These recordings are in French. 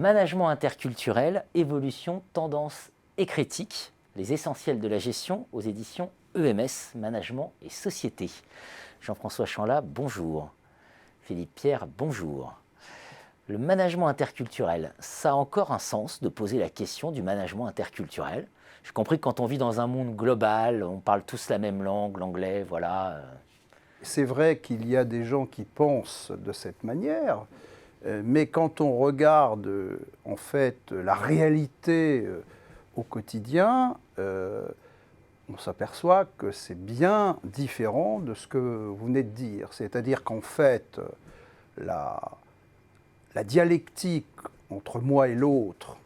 Management interculturel, évolution, tendance et critique, les essentiels de la gestion aux éditions EMS, Management et Société. Jean-François Chanlat, bonjour. Philippe Pierre, bonjour. Le management interculturel, ça a encore un sens de poser la question du management interculturel. J'ai compris que quand on vit dans un monde global, on parle tous la même langue, l'anglais, voilà. C'est vrai qu'il y a des gens qui pensent de cette manière, mais quand on regarde en fait la réalité au quotidien, on s'aperçoit que c'est bien différent de ce que vous venez de dire. C'est-à-dire qu'en fait, la dialectique entre moi et l'autre,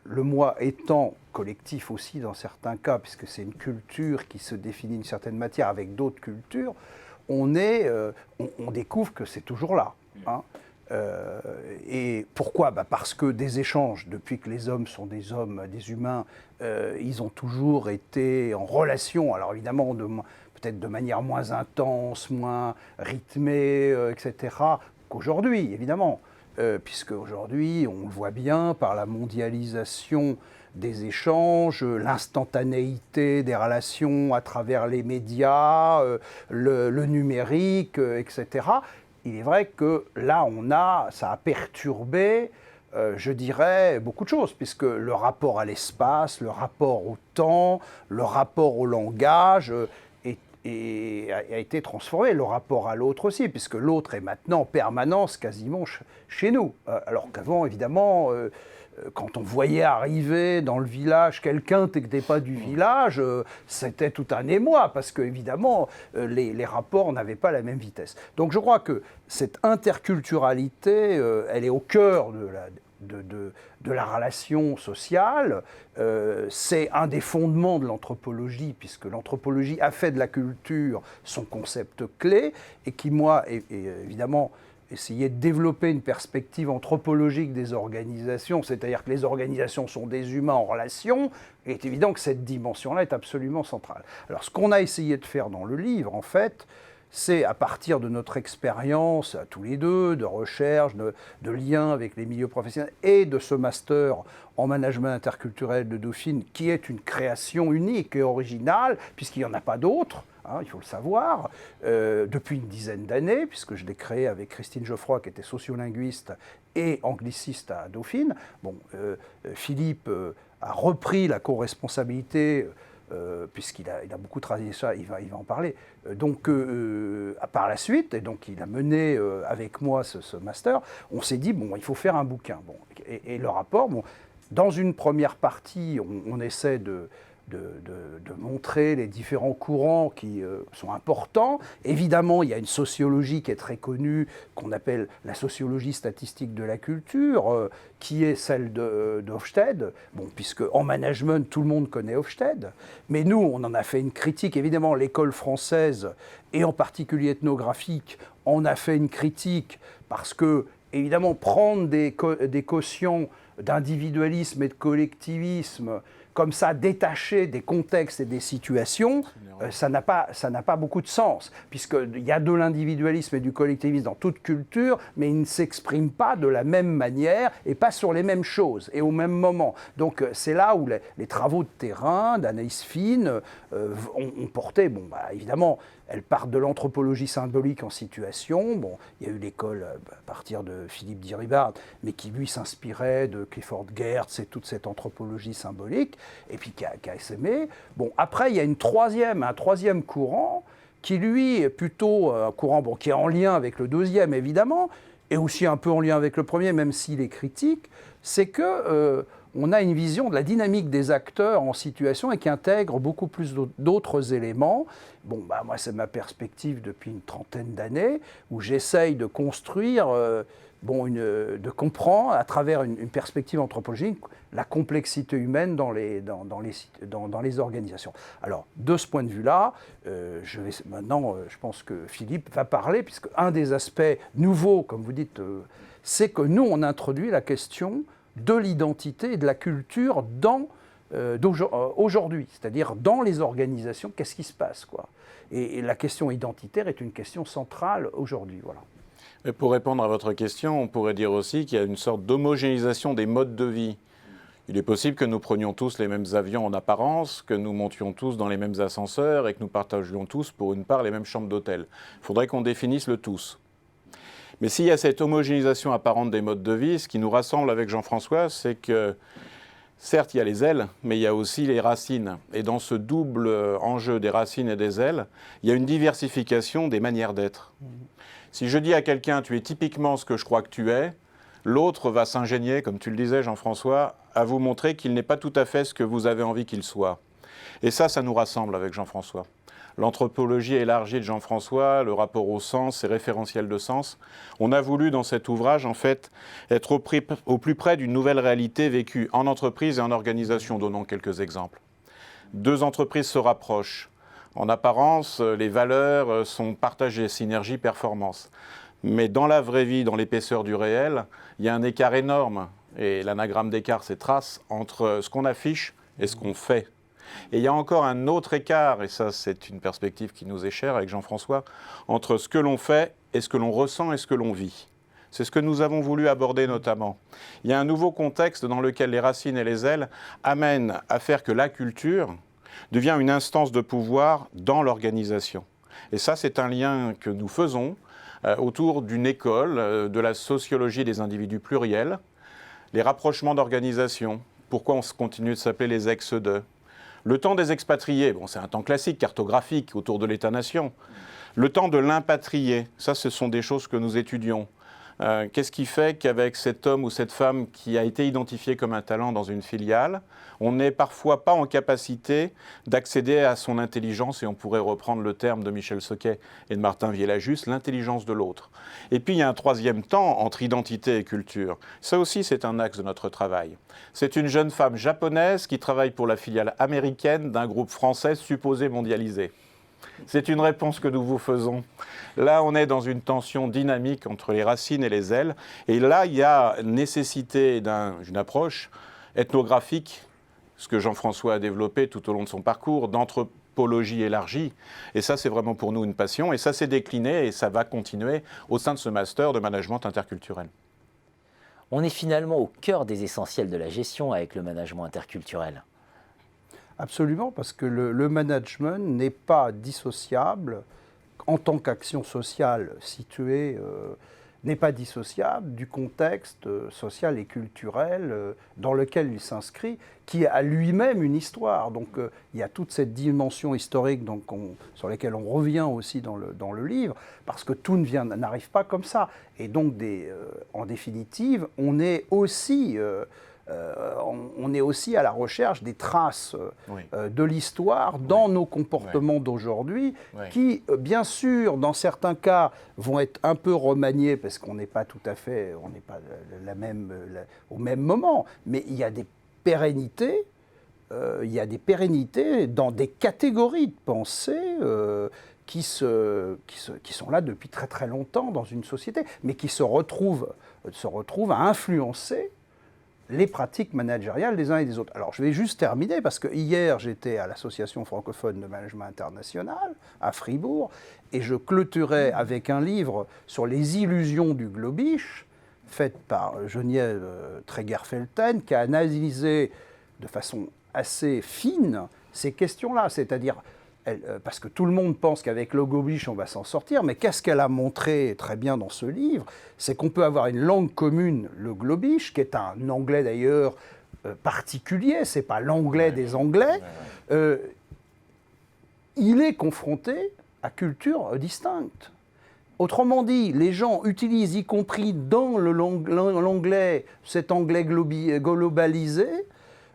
le moi étant collectif aussi dans certains cas, puisque c'est une culture qui se définit d'une certaine matière avec d'autres cultures, on découvre que c'est toujours là. Hein. Et pourquoi ? Parce que des échanges, depuis que les hommes sont des hommes, des humains, ils ont toujours été en relation, alors évidemment peut-être de manière moins intense, moins rythmée, etc., qu'aujourd'hui, évidemment. Puisque aujourd'hui, on le voit bien par la mondialisation des échanges, l'instantanéité des relations à travers les médias, le numérique, etc. Il est vrai que là, ça a perturbé, je dirais, beaucoup de choses, puisque le rapport à l'espace, le rapport au temps, le rapport au langage a été transformé, le rapport à l'autre aussi, puisque l'autre est maintenant en permanence quasiment chez nous. Alors qu'avant, évidemment, quand on voyait arriver dans le village quelqu'un qui n'était pas du village, c'était tout un émoi, parce qu'évidemment, les rapports n'avaient pas la même vitesse. Donc je crois que cette interculturalité, elle est au cœur de la relation sociale. C'est un des fondements de l'anthropologie, puisque l'anthropologie a fait de la culture son concept clé, et qui, moi, évidemment, essayé de développer une perspective anthropologique des organisations, c'est-à-dire que les organisations sont des humains en relation, il est évident que cette dimension-là est absolument centrale. Alors ce qu'on a essayé de faire dans le livre, en fait, c'est à partir de notre expérience, tous les deux, de recherche, de lien avec les milieux professionnels et de ce master en management interculturel de Dauphine, qui est une création unique et originale, puisqu'il n'y en a pas d'autres, hein, il faut le savoir, depuis une dizaine d'années, puisque je l'ai créé avec Christine Geoffroy, qui était sociolinguiste et angliciste à Dauphine. Bon, Philippe a repris la co-responsabilité, puisqu'il a beaucoup travaillé ça, il va en parler. Donc, par la suite, et donc il a mené avec moi ce master, on s'est dit, bon, il faut faire un bouquin. Bon, et le rapport, bon, dans une première partie, on essaie de montrer les différents courants qui sont importants. Évidemment, il y a une sociologie qui est très connue, qu'on appelle la sociologie statistique de la culture, qui est celle de Hofstede. Bon, puisque en management, tout le monde connaît Hofstede. Mais nous, on en a fait une critique. Évidemment, l'école française, et en particulier ethnographique, en a fait une critique parce que, évidemment, prendre des quotients d'individualisme et de collectivisme, comme ça, détaché des contextes et des situations, ça n'a pas beaucoup de sens, puisqu'il y a de l'individualisme et du collectivisme dans toute culture, mais ils ne s'expriment pas de la même manière et pas sur les mêmes choses et au même moment. Donc c'est là où les travaux de terrain d'Anaïs Fine ont porté, bon, évidemment, elles partent de l'anthropologie symbolique en situation. Bon, il y a eu l'école à partir de Philippe Diribardt, mais qui lui s'inspirait de Clifford Geertz et toute cette anthropologie symbolique, et puis qui a essaimé. Bon, après, il y a un troisième courant qui, lui, est plutôt un courant qui est en lien avec le deuxième, évidemment, et aussi un peu en lien avec le premier, même s'il est critique, c'est que on a une vision de la dynamique des acteurs en situation et qui intègre beaucoup plus d'autres éléments. Bon, moi, c'est ma perspective depuis une trentaine d'années, où j'essaye de construire, de comprendre à travers une perspective anthropologique la complexité humaine dans les organisations. Alors, de ce point de vue-là, je pense que Philippe va parler, puisque un des aspects nouveaux, comme vous dites, c'est que nous, on introduit la question de l'identité et de la culture aujourd'hui, c'est-à-dire dans les organisations, qu'est-ce qui se passe, quoi. Et la question identitaire est une question centrale aujourd'hui, voilà. Et pour répondre à votre question, on pourrait dire aussi qu'il y a une sorte d'homogénéisation des modes de vie. Il est possible que nous prenions tous les mêmes avions en apparence, que nous montions tous dans les mêmes ascenseurs et que nous partagions tous, pour une part, les mêmes chambres d'hôtel. Il faudrait qu'on définisse le tous. Mais s'il y a cette homogénéisation apparente des modes de vie, ce qui nous rassemble avec Jean-François, c'est que, certes, il y a les ailes, mais il y a aussi les racines. Et dans ce double enjeu des racines et des ailes, il y a une diversification des manières d'être. Si je dis à quelqu'un « tu es typiquement ce que je crois que tu es », l'autre va s'ingénier, comme tu le disais Jean-François, à vous montrer qu'il n'est pas tout à fait ce que vous avez envie qu'il soit. Et ça nous rassemble avec Jean-François. L'anthropologie élargie de Jean-François, le rapport au sens, ses référentiels de sens. On a voulu dans cet ouvrage, en fait, être au plus près d'une nouvelle réalité vécue en entreprise et en organisation. Donnons quelques exemples. 2 entreprises se rapprochent. En apparence, les valeurs sont partagées, synergie, performance. Mais dans la vraie vie, dans l'épaisseur du réel, il y a un écart énorme. Et l'anagramme d'écart, c'est trace entre ce qu'on affiche et ce qu'on fait. Et il y a encore un autre écart, et ça c'est une perspective qui nous est chère avec Jean-François, entre ce que l'on fait et ce que l'on ressent et ce que l'on vit. C'est ce que nous avons voulu aborder notamment. Il y a un nouveau contexte dans lequel les racines et les ailes amènent à faire que la culture devient une instance de pouvoir dans l'organisation. Et ça, c'est un lien que nous faisons autour d'une école de la sociologie des individus pluriels, les rapprochements d'organisation. Pourquoi on continue de s'appeler les ex-de? Le temps des expatriés, bon, c'est un temps classique, cartographique, autour de l'État-nation. Le temps de l'impatrié, ça, ce sont des choses que nous étudions. Qu'est-ce qui fait qu'avec cet homme ou cette femme qui a été identifié comme un talent dans une filiale, on n'est parfois pas en capacité d'accéder à son intelligence, et on pourrait reprendre le terme de Michel Soquet et de Martin Viella-Just, l'intelligence de l'autre. Et puis il y a un troisième temps entre identité et culture. Ça aussi, c'est un axe de notre travail. C'est une jeune femme japonaise qui travaille pour la filiale américaine d'un groupe français supposé mondialisé. C'est une réponse que nous vous faisons. Là, on est dans une tension dynamique entre les racines et les ailes. Et là, il y a nécessité d'une approche ethnographique, ce que Jean-François a développé tout au long de son parcours, d'anthropologie élargie. Et ça, c'est vraiment pour nous une passion. Et ça s'est décliné et ça va continuer au sein de ce master de management interculturel. On est finalement au cœur des essentiels de la gestion avec le management interculturel. Absolument, parce que le management n'est pas dissociable en tant qu'action sociale située, n'est pas dissociable du contexte social et culturel dans lequel il s'inscrit, qui a lui-même une histoire. Donc il y a toute cette dimension historique sur laquelle on revient aussi dans le livre, parce que tout n'arrive pas comme ça. Et donc, en définitive, on est aussi à la recherche des traces de l'histoire dans nos comportements d'aujourd'hui, qui, bien sûr, dans certains cas, vont être un peu remaniés parce qu'on n'est pas tout à fait, on n'est pas au même moment, mais il y a des pérennités. Dans des catégories de pensée qui sont là depuis très très longtemps dans une société, mais qui se retrouvent à influencer les pratiques managériales des uns et des autres. Alors, je vais juste terminer, parce que hier, j'étais à l'Association francophone de management international, à Fribourg, et je clôturais avec un livre sur les illusions du globish, fait par Geneviève Treger-Felten, qui a analysé de façon assez fine ces questions-là, c'est-à-dire, parce que tout le monde pense qu'avec le globish, on va s'en sortir, mais qu'est-ce qu'elle a montré très bien dans ce livre? C'est qu'on peut avoir une langue commune, le globish, qui est un anglais d'ailleurs particulier, c'est pas l'anglais des Anglais. Il est confronté à cultures distinctes. Autrement dit, les gens utilisent, y compris dans l'anglais, cet anglais globalisé,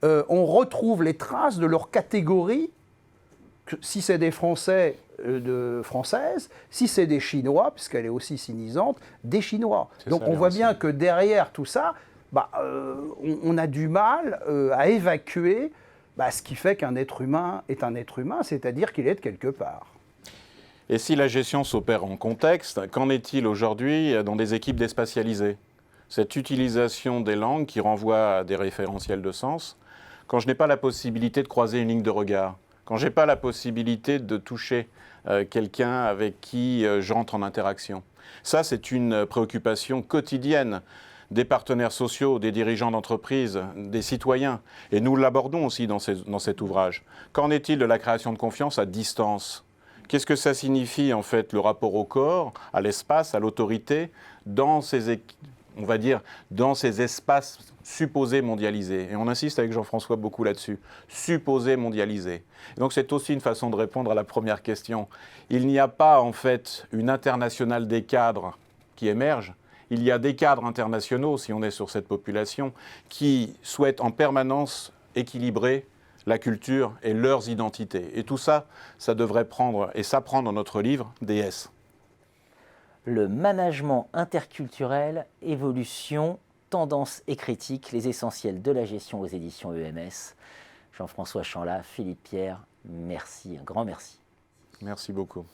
on retrouve les traces de leur catégorie. Si c'est des Français, Françaises, si c'est des Chinois, puisqu'elle est aussi sinisante, des Chinois. Donc on voit bien que derrière tout ça, on a du mal à évacuer ce qui fait qu'un être humain est un être humain, c'est-à-dire qu'il est de quelque part. Et si la gestion s'opère en contexte, qu'en est-il aujourd'hui dans des équipes déspatialisées? Cette utilisation des langues qui renvoie à des référentiels de sens, quand je n'ai pas la possibilité de croiser une ligne de regard, quand je n'ai pas la possibilité de toucher quelqu'un avec qui j'entre en interaction. Ça, c'est une préoccupation quotidienne des partenaires sociaux, des dirigeants d'entreprise, des citoyens. Et nous l'abordons aussi dans cet ouvrage. Qu'en est-il de la création de confiance à distance ? Qu'est-ce que ça signifie, en fait, le rapport au corps, à l'espace, à l'autorité, dans ces, on va dire, dans ces espaces supposés mondialisés? Et on insiste avec Jean-François beaucoup là-dessus. Supposés mondialisés. Et donc c'est aussi une façon de répondre à la première question. Il n'y a pas, en fait, une internationale des cadres qui émerge. Il y a des cadres internationaux, si on est sur cette population, qui souhaitent en permanence équilibrer la culture et leurs identités. Et tout ça, ça devrait prendre et s'apprendre dans notre livre DS. Le management interculturel, évolution, tendance et critique, les essentiels de la gestion aux éditions EMS. Jean-François Chanlat, Philippe Pierre, merci, un grand merci. Merci beaucoup.